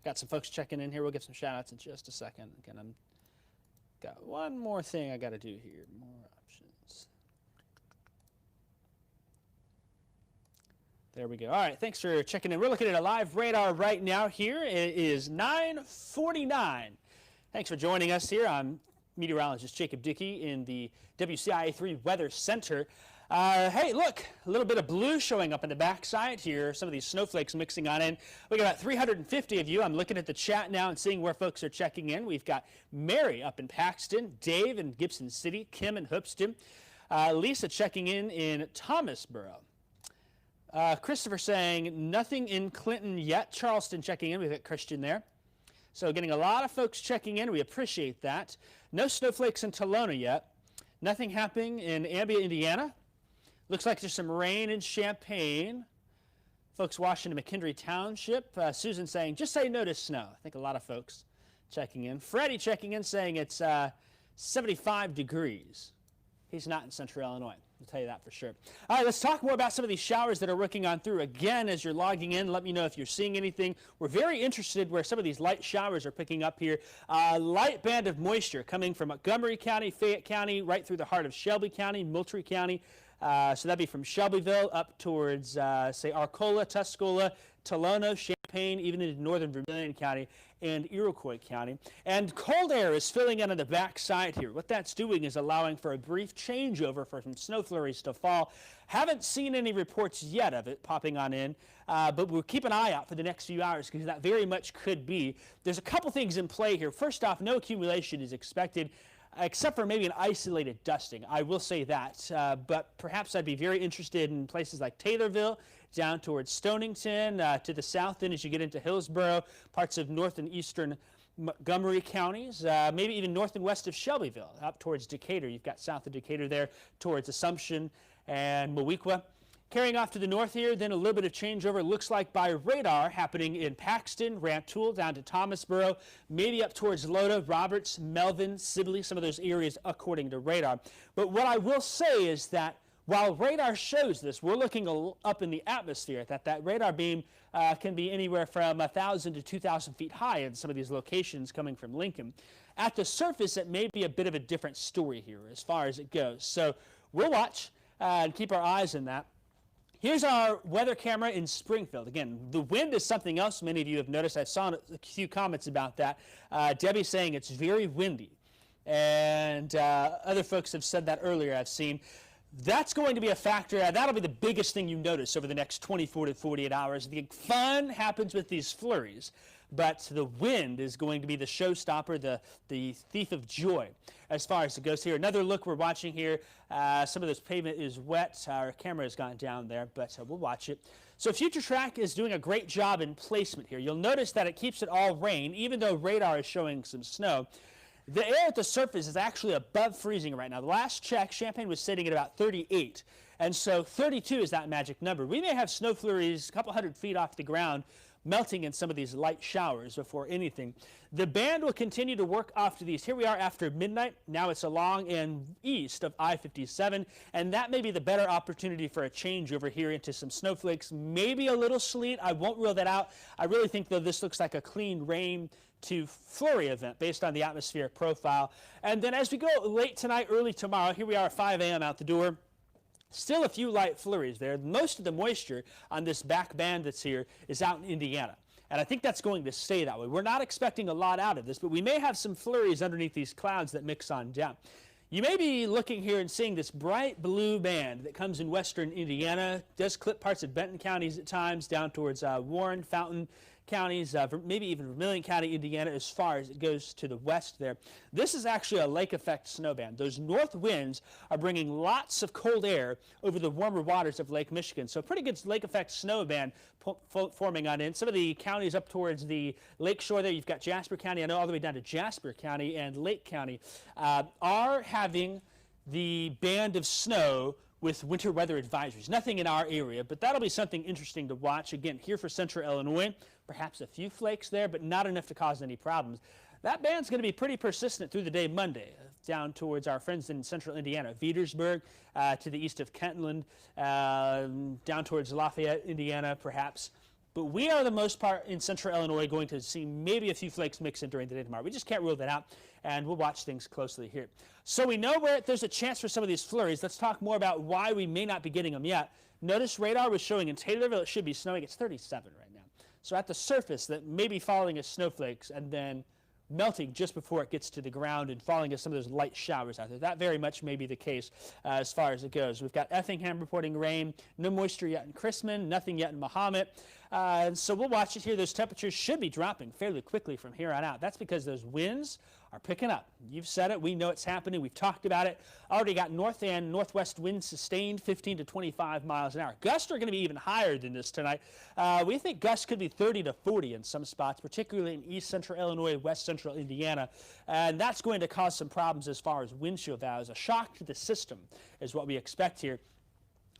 Got some folks checking in here. We'll give some shout outs in just a second. Again, I'm got one more thing I got to do here. More options. There we go. All right, thanks for checking in. We're looking at a live radar right now here. It is 9:49. Thanks for joining us here. I'm Meteorologist Jacob Dickey in the WCIA 3 Weather Center. Hey, look, a little bit of blue showing up in the backside here. Some of these snowflakes mixing on in. We got about 350 of you. I'm looking at the chat now and seeing where folks are checking in. We've got Mary up in Paxton, Dave in Gibson City, Kim in Hoopston, Lisa checking in Thomasboro. Christopher saying nothing in Clinton yet. Charleston checking in. We've got Christian there. So getting a lot of folks checking in. We appreciate that. No snowflakes in Tolona yet. Nothing happening in Ambia, Indiana. Looks like there's some rain in Champaign. Folks watching in McKendree Township. Susan saying, just say no to snow. I think a lot of folks checking in. Freddie checking in saying it's 75 degrees. He's not in central Illinois. I'll tell you that for sure. All right, let's talk more about some of these showers that are working on through. Again, as you're logging in, let me know if you're seeing anything. We're very interested where some of these light showers are picking up here. Light band of moisture coming from Montgomery County, Fayette County, right through the heart of Shelby County, Moultrie County. So that'd be from Shelbyville up towards, say, Arcola, Tuscola, Tolono, Champaign, even into northern Vermilion County and Iroquois County. And cold air is filling in on the back side here. What that's doing is allowing for a brief changeover for some snow flurries to fall. Haven't seen any reports yet of it popping on in, but we'll keep an eye out for the next few hours because that very much could be. There's a couple things in play here. First off, no accumulation is expected, except for maybe an isolated dusting. I will say that, but perhaps I'd be very interested in places like Taylorville, down towards Stonington, to the south then as you get into Hillsborough, parts of north and eastern Montgomery counties, maybe even north and west of Shelbyville, up towards Decatur. You've got south of Decatur there towards Assumption and Moweaqua. Carrying off to the north here, then a little bit of changeover, looks like by radar, happening in Paxton, Rantoul, down to Thomasboro, maybe up towards Loda, Roberts, Melvin, Sibley, some of those areas according to radar. But what I will say is that while radar shows this, we're looking up in the atmosphere, that radar beam can be anywhere from 1,000 to 2,000 feet high in some of these locations coming from Lincoln. At the surface, it may be a bit of a different story here as far as it goes. So we'll watch and keep our eyes on that. Here's our weather camera in Springfield. Again, the wind is something else many of you have noticed. I saw a few comments about that. Debbie saying it's very windy. And other folks have said that earlier, I've seen. That's going to be a factor. That'll be the biggest thing you notice over the next 24 to 48 hours. The fun happens with these flurries, but the wind is going to be the showstopper, the thief of joy as far as it goes here. Another look we're watching here. Some of this pavement is wet. Our camera has gone down there, but we'll watch it. So FUTURETRACK is doing a great job in placement here. You'll notice that it keeps it all rain, even though radar is showing some snow. The air at the surface is actually above freezing right now. The last check, Champaign was sitting at about 38, and so 32 is that magic number. We may have snow flurries a couple hundred feet off the ground melting in some of these light showers before anything. The band will continue to work after these. Here we are after midnight. Now it's along and east of I-57, and that may be the better opportunity for a change over here into some snowflakes, maybe a little sleet. I won't rule that out. I really think, though, this looks like a clean rain to flurry event based on the atmospheric profile. And then as we go late tonight, early tomorrow, here we are at 5 a.m. out the door. Still a few light flurries there. Most of the moisture on this back band that's here is out in Indiana. And I think that's going to stay that way. We're not expecting a lot out of this, but we may have some flurries underneath these clouds that mix on down. You may be looking here and seeing this bright blue band that comes in western Indiana, does clip parts of Benton counties at times, down towards Warren, Fountain counties, maybe even Vermilion County, Indiana, as far as it goes to the west there. This is actually a lake effect snow band. Those north winds are bringing lots of cold air over the warmer waters of Lake Michigan. So a pretty good lake effect snow band forming on in. Some of the counties up towards the lake shore there, you've got Jasper County, I know all the way down to Jasper County and Lake County, are having the band of snow with winter weather advisories. Nothing in our area, but that'll be something interesting to watch. Again, here for central Illinois, perhaps a few flakes there, but not enough to cause any problems. That band's going to be pretty persistent through the day Monday, down towards our friends in central Indiana, Veedersburg, to the east of Kentland, down towards Lafayette, Indiana, perhaps. But we are, the most part, in central Illinois, going to see maybe a few flakes mix in during the day tomorrow. We just can't rule that out, and we'll watch things closely here. So we know where there's a chance for some of these flurries. Let's talk more about why we may not be getting them yet. Notice radar was showing in Taylorville it should be snowing. It's 37 right now. So at the surface, that may be falling as snowflakes and then melting just before it gets to the ground and falling as some of those light showers out there. That very much may be the case as far as it goes. We've got Effingham reporting rain, no moisture yet in Chrisman, nothing yet in Mahomet. And so we'll watch it here. Those temperatures should be dropping fairly quickly from here on out. That's because those winds are picking up. You've said it. We know it's happening. We've talked about it. Already got north and northwest winds sustained 15 to 25 miles an hour. Gusts are going to be even higher than this tonight. We think gusts could be 30 to 40 in some spots, particularly in east central Illinois, west central Indiana. And that's going to cause some problems as far as windshield values. A shock to the system is what we expect here.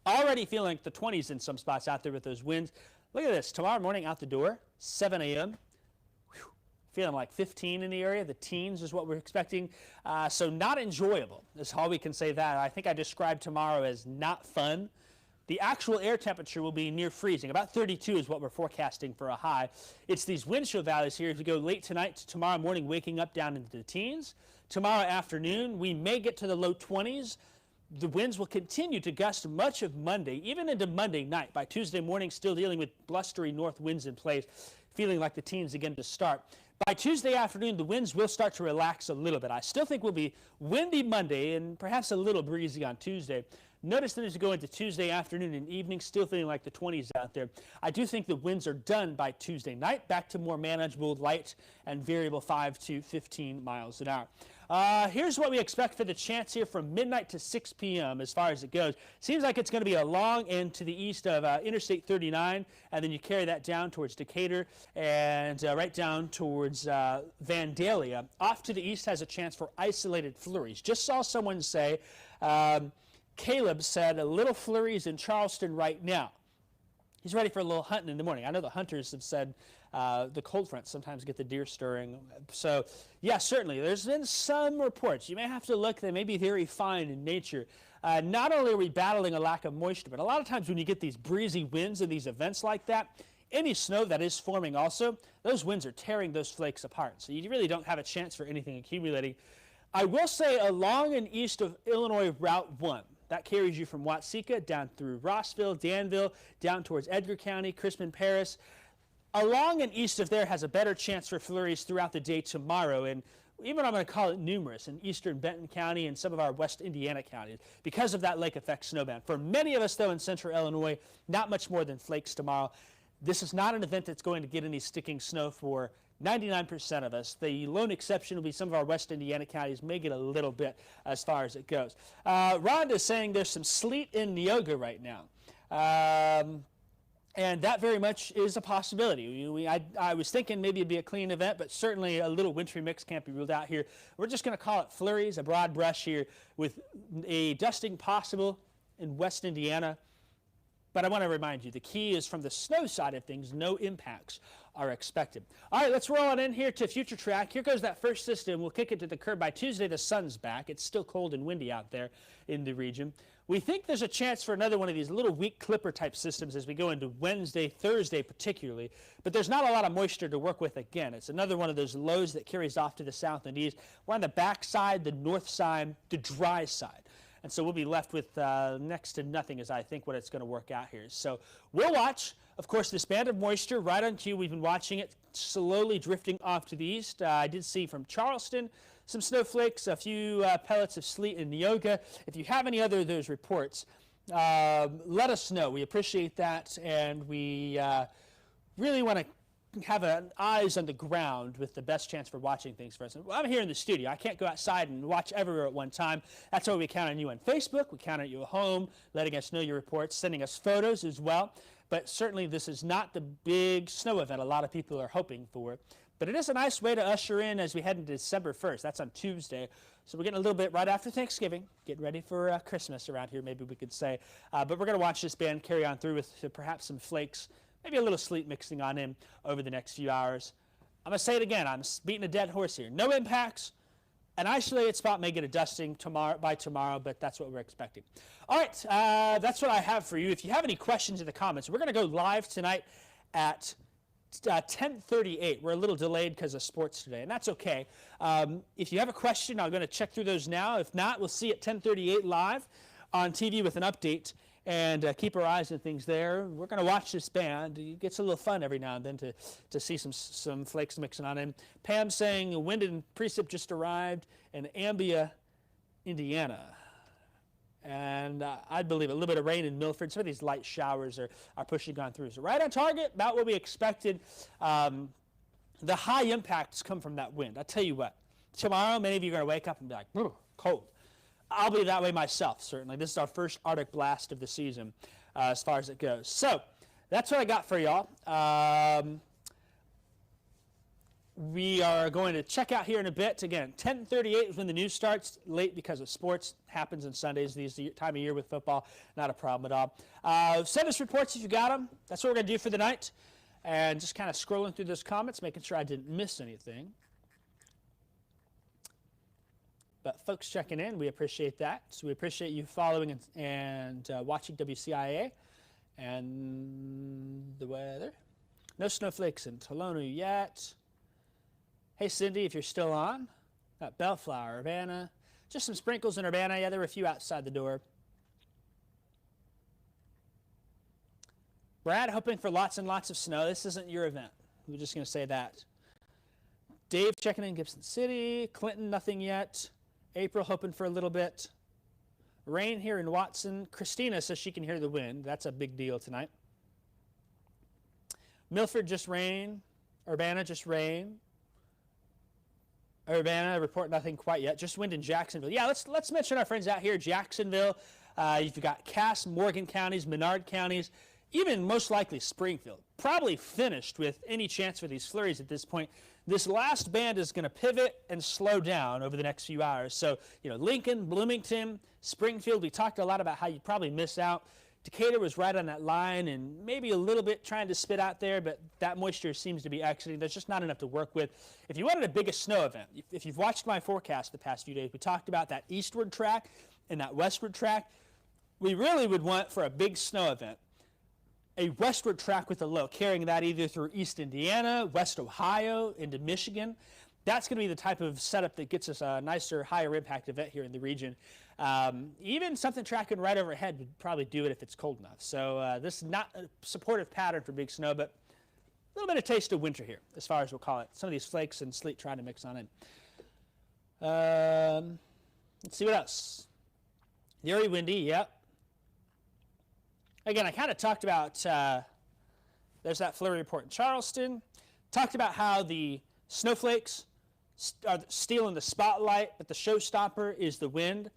Already feeling like the 20s in some spots out there with those winds. Look at this. Tomorrow morning out the door, 7 a.m. Feeling like 15 in the area. The teens is what we're expecting. So not enjoyable is all we can say that. I think I described tomorrow as not fun. The actual air temperature will be near freezing. About 32 is what we're forecasting for a high. It's these wind chill values here. If you go late tonight to tomorrow morning, waking up down into the teens. Tomorrow afternoon, we may get to the low 20s. The winds will continue to gust much of Monday, even into Monday night. By Tuesday morning, still dealing with blustery north winds in place, feeling like the teens again to start. By Tuesday afternoon, the winds will start to relax a little bit. I still think we'll be windy Monday and perhaps a little breezy on Tuesday. Notice that as you go into Tuesday afternoon and evening, still feeling like the 20s out there. I do think the winds are done by Tuesday night, back to more manageable, light, and variable 5 to 15 miles an hour. Here's what we expect for the chance here from midnight to 6 p.m. as far as it goes. Seems like it's going to be a long end to the east of Interstate 39, and then you carry that down towards Decatur and right down towards Vandalia. Off to the east has a chance for isolated flurries. Just saw someone say, Caleb said a little flurries in Charleston right now. He's ready for a little hunting in the morning. I know the hunters have said the cold fronts sometimes get the deer stirring. So, yeah, certainly. There's been some reports. You may have to look. They may be very fine in nature. Not only are we battling a lack of moisture, but a lot of times when you get these breezy winds and these events like that, any snow that is forming also, those winds are tearing those flakes apart. So you really don't have a chance for anything accumulating. I will say along and east of Illinois Route 1, that carries you from Watseka down through Rossville, Danville, down towards Edgar County, Crispin, Paris. Along and east of there has a better chance for flurries throughout the day tomorrow, and even I'm going to call it numerous in eastern Benton County and some of our west Indiana counties because of that lake effect snowband. For many of us, though, in central Illinois, not much more than flakes tomorrow. This is not an event that's going to get any sticking snow for 99% of us. The lone exception will be some of our west Indiana counties may get a little bit as far as it goes. Rhonda is saying there's some sleet in Neoga right now. And that very much is a possibility. I was thinking maybe it'd be a clean event, but certainly a little wintry mix can't be ruled out here. We're just going to call it flurries, a broad brush here, with a dusting possible in west Indiana. But I want to remind you, the key is from the snow side of things, no impacts are expected. All right, let's roll on in here to FUTURETRACK. Here goes that first system. We'll kick it to the curb. By Tuesday, the sun's back. It's still cold and windy out there in the region. We think there's a chance for another one of these little weak clipper type systems as we go into Wednesday, Thursday particularly. But there's not a lot of moisture to work with again. It's another one of those lows that carries off to the south and east. We're on the back side, the north side, the dry side. And so we'll be left with next to nothing as I think what it's going to work out here. So we'll watch, of course, this band of moisture right on cue. We've been watching it slowly drifting off to the east. I did see from Charleston some snowflakes, a few pellets of sleet in Neoga. If you have any other of those reports, let us know. We appreciate that, and we really want to have eyes on the ground with the best chance for watching things for us. Well, I'm here in the studio. I can't go outside and watch everywhere at one time. That's why we count on you on Facebook. We count on you at home, letting us know your reports, sending us photos as well. But certainly this is not the big snow event a lot of people are hoping for. But it is a nice way to usher in as we head into December 1st. That's on Tuesday. So we're getting a little bit right after Thanksgiving, getting ready for Christmas around here, maybe we could say. But we're going to watch this band carry on through with perhaps some flakes, maybe a little sleet mixing on in over the next few hours. I'm going to say it again. I'm beating a dead horse here. No impacts. An isolated spot may get a dusting by tomorrow, but that's what we're expecting. All right, that's what I have for you. If you have any questions in the comments, we're going to go live tonight at 10:38. We're a little delayed because of sports today, and that's okay. If you have a question, I'm going to check through those now. If not, we'll see at 10:38 live on TV with an update, and keep our eyes on things there. We're going to watch this band. It gets a little fun every now and then to see some flakes mixing on in. Pam saying wind and precip just arrived in Ambia, Indiana. And I believe a little bit of rain in Milford. Some of these light showers are pushing on through. So right on target, about what we expected. The high impacts come from that wind. I'll tell you what, tomorrow many of you are going to wake up and be like, cold. I'll be that way myself, certainly. This is our first Arctic blast of the season as far as it goes. So that's what I got for y'all. We are going to check out here in a bit. Again, 10:38 is when the news starts. Late because of sports. Happens on Sundays, these time of year with football. Not a problem at all. Send us reports if you got them. That's what we're going to do for the night. And just kind of scrolling through those comments, making sure I didn't miss anything. But folks checking in, we appreciate that. So we appreciate you following and watching WCIA. And the weather. No snowflakes in Tolona yet. Hey, Cindy, if you're still on. Bellflower, Urbana. Just some sprinkles in Urbana. Yeah, there were a few outside the door. Brad, hoping for lots and lots of snow. This isn't your event. We're just going to say that. Dave checking in Gibson City. Clinton, nothing yet. April hoping for a little bit. Rain here in Watson. Christina says she can hear the wind. That's a big deal tonight. Milford, just rain. Urbana, just rain. Urbana, report nothing quite yet. Just wind in Jacksonville. Yeah, let's mention our friends out here. Jacksonville. You've got Cass, Morgan counties, Menard counties, even most likely Springfield. Probably finished with any chance for these flurries at this point. This last band is going to pivot and slow down over the next few hours. So, Lincoln, Bloomington, Springfield, we talked a lot about how you probably miss out. Decatur was right on that line and maybe a little bit trying to spit out there, but that moisture seems to be exiting. There's just not enough to work with. If you wanted a biggest snow event, if you've watched my forecast the past few days, we talked about that eastward track and that westward track. We really would want, for a big snow event, a westward track with a low, carrying that either through East Indiana, West Ohio, into Michigan. That's going to be the type of setup that gets us a nicer, higher impact event here in the region. Even something tracking right overhead would probably do it if it's cold enough. So this is not a supportive pattern for big snow, but a little bit of taste of winter here, as far as we'll call it. Some of these flakes and sleet trying to mix on in. Let's see what else. Very windy, yep. Again, I kind of talked about, there's that flurry report in Charleston. Talked about how the snowflakes are stealing the spotlight, but the showstopper is the wind.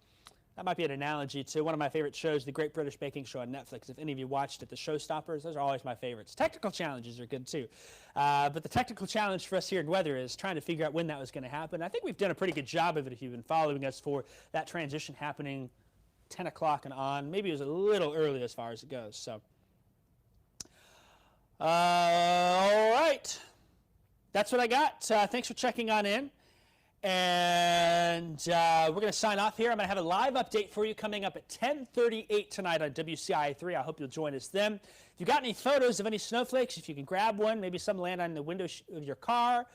That might be an analogy to one of my favorite shows, The Great British Baking Show on Netflix. If any of you watched it, the showstoppers, those are always my favorites. Technical challenges are good too. But the technical challenge for us here in weather is trying to figure out when that was going to happen. I think we've done a pretty good job of it if you've been following us for that transition happening 10 o'clock and on. Maybe it was a little early as far as it goes. So, all right. That's what I got. Thanks for checking on in. And we're going to sign off here. I'm going to have a live update for you coming up at 10:38 tonight on WCIA 3. I hope you'll join us then. If you've got any photos of any snowflakes, if you can grab one, maybe some land on the window of your car,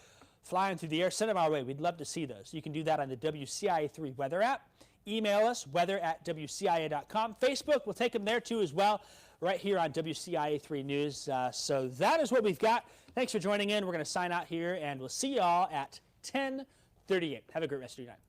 flying through the air, send them our way. We'd love to see those. You can do that on the WCIA 3 weather app. Email us, weather@WCIA.com. Facebook, we'll take them there too as well, right here on WCIA 3 News. So that is what we've got. Thanks for joining in. We're going to sign out here, and we'll see you all at 10:38. Have a great rest of your night.